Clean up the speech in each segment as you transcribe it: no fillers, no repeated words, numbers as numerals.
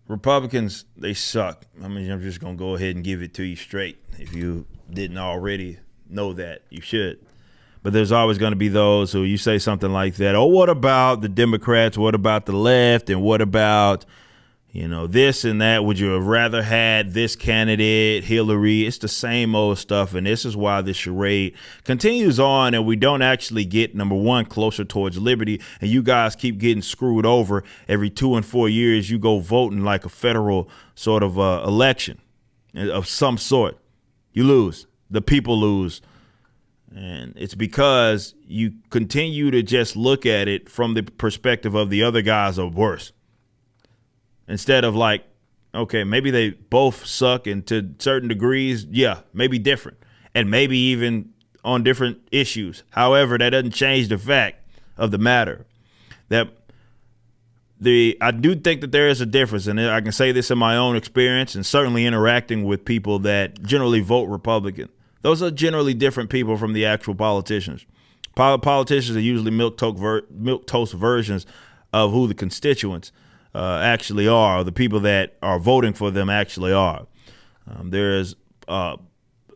Republicans, they suck. I mean, I'm just going to go ahead and give it to you straight. If you didn't already know that, you should. But there's always going to be those who you say something like that. Oh, what about the Democrats? What about the left? And what about, this and that? Would you have rather had this candidate, Hillary? It's the same old stuff. And this is why this charade continues on. And we don't actually get, number one, closer towards liberty. And you guys keep getting screwed over. Every 2 and 4 years, you go voting like a federal sort of election of some sort. You lose. The people lose. And it's because you continue to just look at it from the perspective of the other guys are worse. Instead of like, okay, maybe they both suck and to certain degrees, yeah, maybe different. And maybe even on different issues. However, that doesn't change the fact of the matter that I do think that there is a difference. And I can say this in my own experience and certainly interacting with people that generally vote Republican. Those are generally different people from the actual politicians. Politicians are usually milquetoast versions of who the constituents actually are, or the people that are voting for them actually are. There's a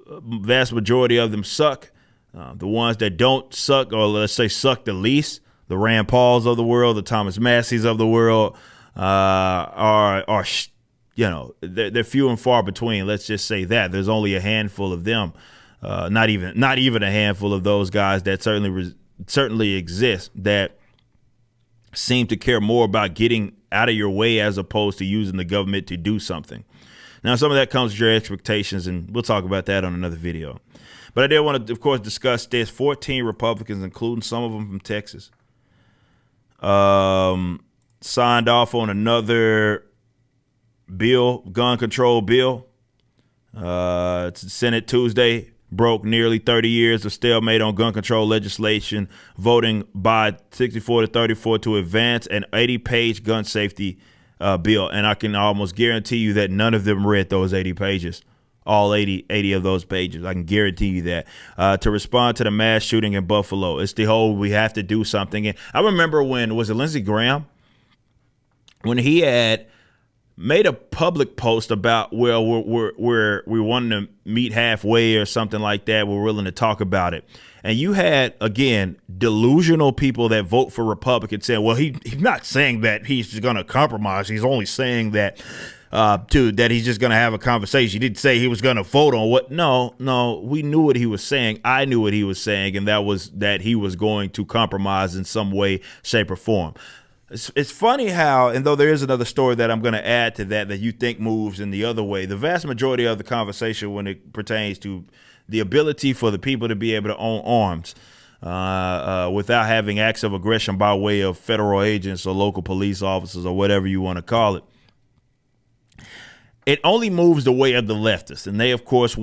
vast majority of them suck. The ones that don't suck, or let's say suck the least, the Rand Pauls of the world, the Thomas Masseys of the world, are they're few and far between. Let's just say that there's only a handful of them. Not even a handful of those guys that certainly exist that seem to care more about getting out of your way as opposed to using the government to do something. Now, some of that comes with your expectations, and we'll talk about that on another video. But I did want to, of course, discuss there's 14 Republicans, including some of them from Texas, signed off on another bill, gun control bill. It's Senate Tuesday. Broke nearly 30 years of stalemate on gun control legislation, voting by 64 to 34 to advance an 80-page gun safety bill. And I can almost guarantee you that none of them read those 80 pages, all 80 of those pages. I can guarantee you that. To respond to the mass shooting in Buffalo. It's the whole we have to do something. And I remember was it Lindsey Graham? When he had made a public post about, well, we wanting to meet halfway or something like that. We're willing to talk about it. And you had, again, delusional people that vote for Republicans saying, well, he's not saying that he's just going to compromise. He's only saying that that he's just going to have a conversation. He didn't say he was going to vote on what. No, we knew what he was saying. I knew what he was saying. And that was that he was going to compromise in some way, shape or form. It's funny how, and though there is another story that I'm going to add to that you think moves in the other way, the vast majority of the conversation when it pertains to the ability for the people to be able to own arms without having acts of aggression by way of federal agents or local police officers or whatever you want to call it, it only moves the way of the leftists. And they, of course,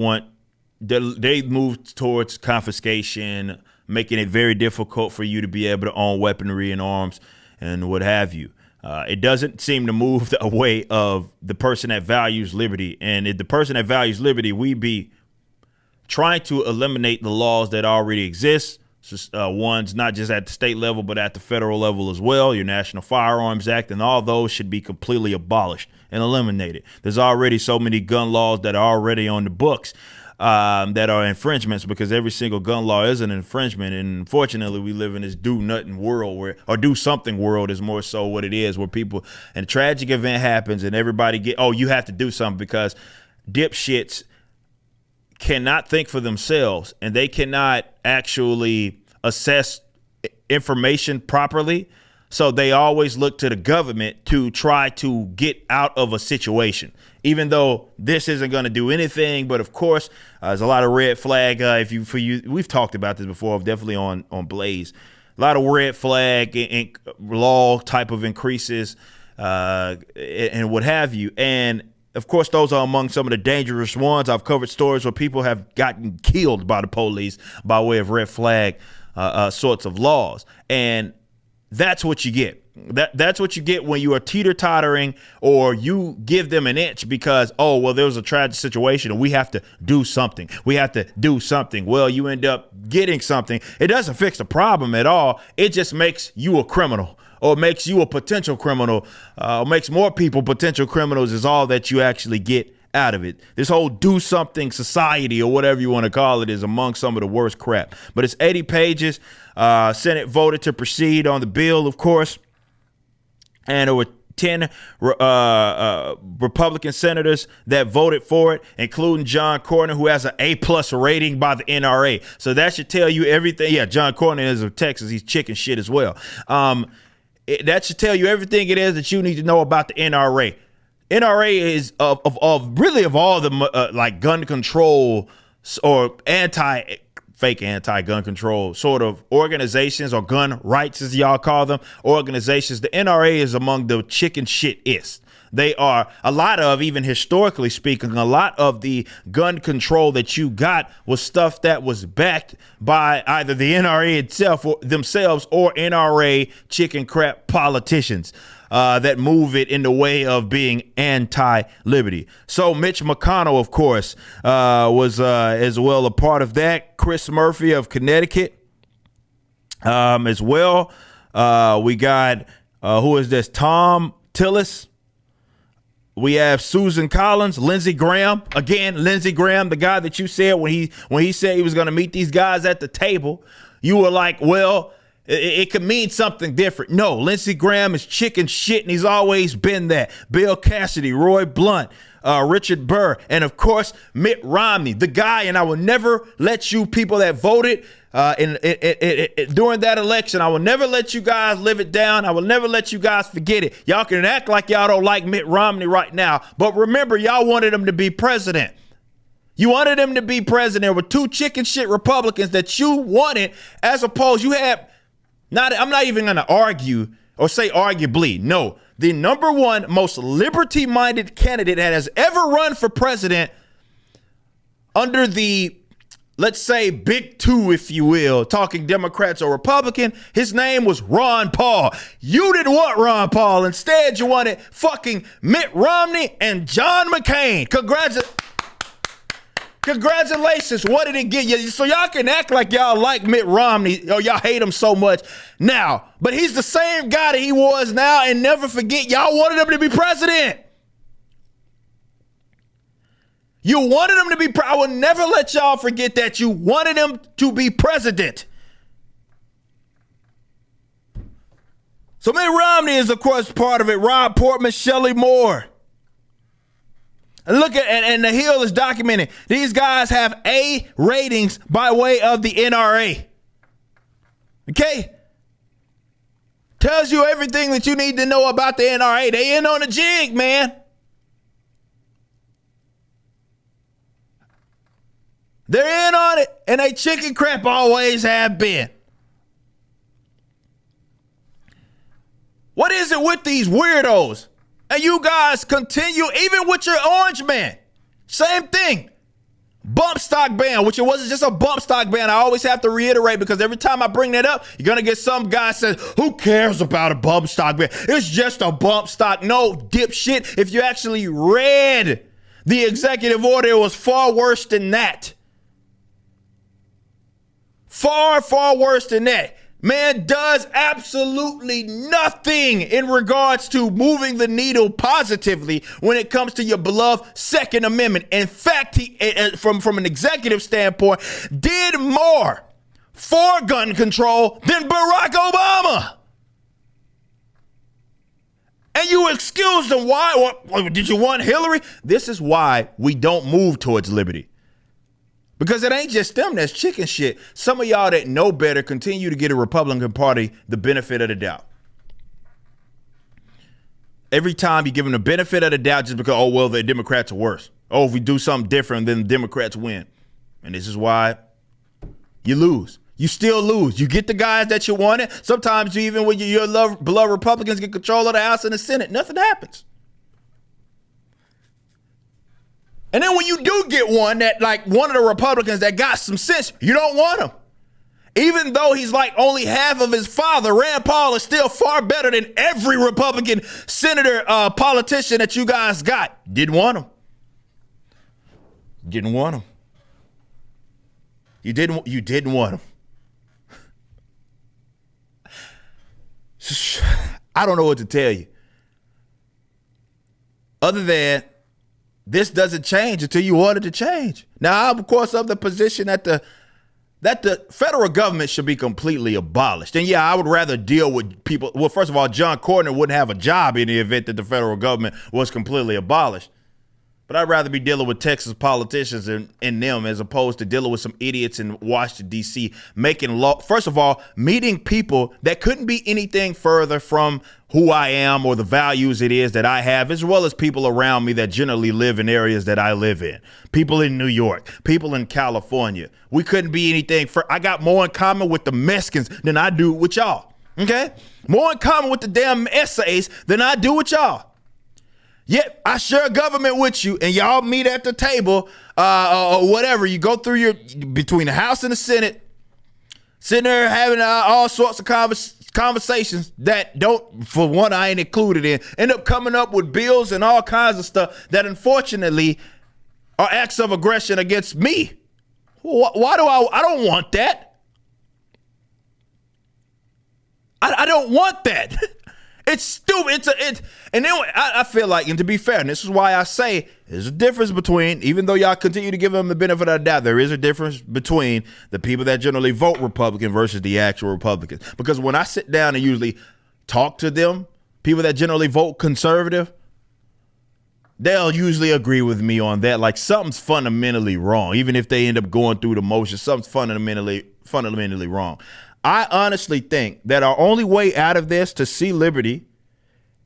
they move towards confiscation, making it very difficult for you to be able to own weaponry and arms and what have you. It doesn't seem to move the way of the person that values liberty. And if the person that values liberty, we be trying to eliminate the laws that already exist. Ones not just at the state level, but at the federal level as well. Your National Firearms Act and all those should be completely abolished and eliminated. There's already so many gun laws that are already on the books that are infringements, because every single gun law is an infringement. And unfortunately, we live in this do nothing world or do something world is more so what it is, where people, and a tragic event happens and everybody you have to do something, because dipshits cannot think for themselves and they cannot actually assess information properly. So they always look to the government to try to get out of a situation, even though this isn't going to do anything. But of course, there's a lot of red flag. We've talked about this before, definitely on Blaze. A lot of red flag and law type of increases and what have you. And of course, those are among some of the dangerous ones. I've covered stories where people have gotten killed by the police by way of red flag sorts of laws. And that's what you get. That's what you get when you are teeter-tottering, or you give them an inch because, there was a tragic situation and we have to do something. Well, you end up getting something. It doesn't fix the problem at all. It just makes you a criminal or makes you a potential criminal, or makes more people potential criminals is all that you actually get out of it. This whole do something society or whatever you want to call it is among some of the worst crap. But it's 80 pages. Senate voted to proceed on the bill, of course. And there were 10 Republican senators that voted for it, including John Cornyn, who has an A+ rating by the NRA. So that should tell you everything. Yeah, John Cornyn is of Texas. He's chicken shit as well. That should tell you everything it is that you need to know about the NRA. NRA is of all the like gun control or fake anti-gun control sort of organizations, or gun rights as y'all call them, organizations. The NRA is among the chicken shit-ist. They are a lot of, even historically speaking, a lot of the gun control that you got was stuff that was backed by either the NRA itself or themselves or NRA chicken crap politicians that move it in the way of being anti-liberty. So Mitch McConnell, of course, was as well a part of that. Chris Murphy of Connecticut as well. We got, who is this? Tom Tillis. We have Susan Collins, Lindsey Graham. Again, Lindsey Graham, the guy that you said when he said he was going to meet these guys at the table, you were like, well, it could mean something different. No, Lindsey Graham is chicken shit, and he's always been that. Bill Cassidy, Roy Blunt, Richard Burr, and of course, Mitt Romney, the guy, and I will never let you people that voted during that election, I will never let you guys live it down. I will never let you guys forget it. Y'all can act like y'all don't like Mitt Romney right now, but remember, y'all wanted him to be president. You wanted him to be president with two chicken shit Republicans that you wanted, as opposed you had, I'm not even going to argue or say arguably. No, the number one most liberty-minded candidate that has ever run for president under the, let's say, big two, if you will, talking Democrats or Republican, his name was Ron Paul. You didn't want Ron Paul. Instead, you wanted fucking Mitt Romney and John McCain. Congratulations. What did it get you? So y'all can act like y'all like Mitt Romney or y'all hate him so much now. But he's the same guy that he was now, and never forget, y'all wanted him to be president. You wanted him to be I will never let y'all forget that you wanted him to be president. So Mitt Romney is, of course, part of it. Rob Portman, Shelley Moore. And look at, and the Hill is documenting, these guys have A ratings by way of the NRA. Okay? Tells you everything that you need to know about the NRA. They in on the jig, man. They're in on it, and they chicken crap always have been. What is it with these weirdos? And you guys continue, even with your orange man. Same thing. Bump stock ban, which it wasn't just a bump stock ban. I always have to reiterate, because every time I bring that up, you're going to get some guy says, who cares about a bump stock ban? It's just a bump stock. No, dipshit. If you actually read the executive order, it was far worse than that. Far, far worse than that. Man does absolutely nothing in regards to moving the needle positively when it comes to your beloved Second Amendment. In fact, he, from an executive standpoint, did more for gun control than Barack Obama. And you excuse them. Why? What, did you want Hillary? This is why we don't move towards liberty. Because it ain't just them that's chicken shit. Some of y'all that know better continue to get a Republican Party the benefit of the doubt. Every time you give them the benefit of the doubt just because, oh, well, the Democrats are worse. Oh, if we do something different, then the Democrats win. And this is why you lose. You still lose. You get the guys that you wanted. Sometimes you, even when your beloved Republicans get control of the House and the Senate, nothing happens. And then when you do get one that, like one of the Republicans that got some sense, you don't want him. Even though he's like only half of his father, Rand Paul is still far better than every Republican senator, politician that you guys got. Didn't want him. Didn't want him. You didn't want him. I don't know what to tell you. Other than this doesn't change until you order to change. Now, I'm, of course, of the position that the federal government should be completely abolished. And yeah, I would rather deal with people. Well, first of all, John Cornyn wouldn't have a job in the event that the federal government was completely abolished. But I'd rather be dealing with Texas politicians and them as opposed to dealing with some idiots in Washington, D.C. making law. First of all, meeting people that couldn't be anything further from who I am or the values it is that I have, as well as people around me that generally live in areas that I live in. People in New York, people in California. We couldn't be anything. I got more in common with the Mexicans than I do with y'all. Okay? More in common with the damn essays than I do with y'all. Yep, I share government with you, and y'all meet at the table or whatever. You go through between the House and the Senate, sitting there having all sorts of conversations that don't, for one, I ain't included in, end up coming up with bills and all kinds of stuff that unfortunately are acts of aggression against me. Why do I don't want that. I don't want that. It's stupid. And then I feel like, and to be fair, and this is why I say there's a difference between, even though y'all continue to give them the benefit of the doubt, there is a difference between the people that generally vote Republican versus the actual Republicans. Because when I sit down and usually talk to them, people that generally vote conservative, they'll usually agree with me on that. Like something's fundamentally wrong. Even if they end up going through the motions, something's fundamentally wrong. I honestly think that our only way out of this to see liberty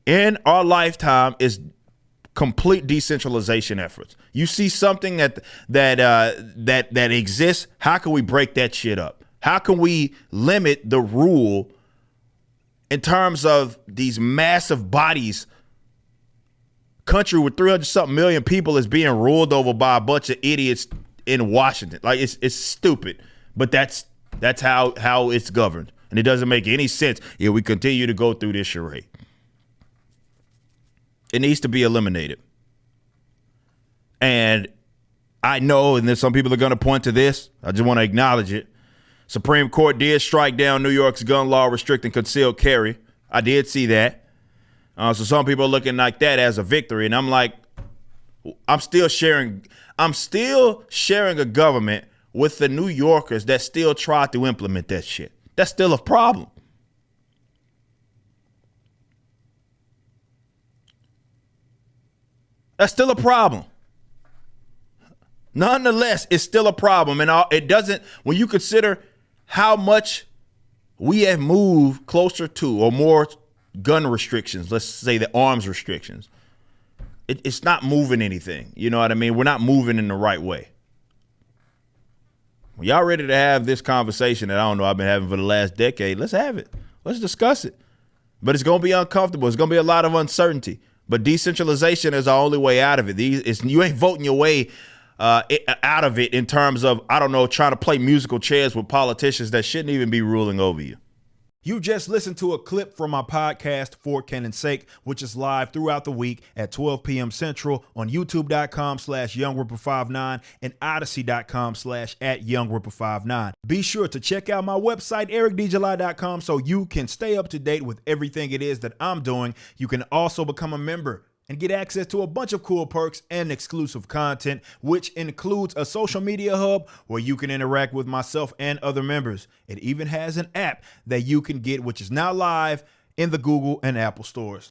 in our lifetime is complete decentralization efforts. You see something that exists. How can we break that shit up? How can we limit the rule in terms of these massive bodies? Country with 300-something million people is being ruled over by a bunch of idiots in Washington. Like it's stupid, but that's how it's governed. And it doesn't make any sense if we continue to go through this charade. It needs to be eliminated. And I know, and then some people are going to point to this. I just want to acknowledge it. Supreme Court did strike down New York's gun law restricting concealed carry. I did see that. So some people are looking like that as a victory. And I'm like, I'm still sharing a government with the New Yorkers that still try to implement that shit. That's still a problem. That's still a problem. Nonetheless, it's still a problem. And it doesn't, when you consider how much we have moved closer to or more gun restrictions, let's say the arms restrictions, it's not moving anything. You know what I mean? We're not moving in the right way. When y'all ready to have this conversation that I don't know I've been having for the last decade, let's have it. Let's discuss it. But it's going to be uncomfortable. It's going to be a lot of uncertainty. But decentralization is our only way out of it. You ain't voting your way out of it in terms of, I don't know, trying to play musical chairs with politicians that shouldn't even be ruling over you. You just listened to a clip from my podcast, For Canon's Sake, which is live throughout the week at 12 p.m. Central on youtube.com/YoungRipper59 and odyssey.com/@YoungRipper59. Be sure to check out my website, ericdjuly.com, so you can stay up to date with everything it is that I'm doing. You can also become a member and get access to a bunch of cool perks and exclusive content, which includes a social media hub where you can interact with myself and other members. It even has an app that you can get, which is now live in the Google and Apple stores.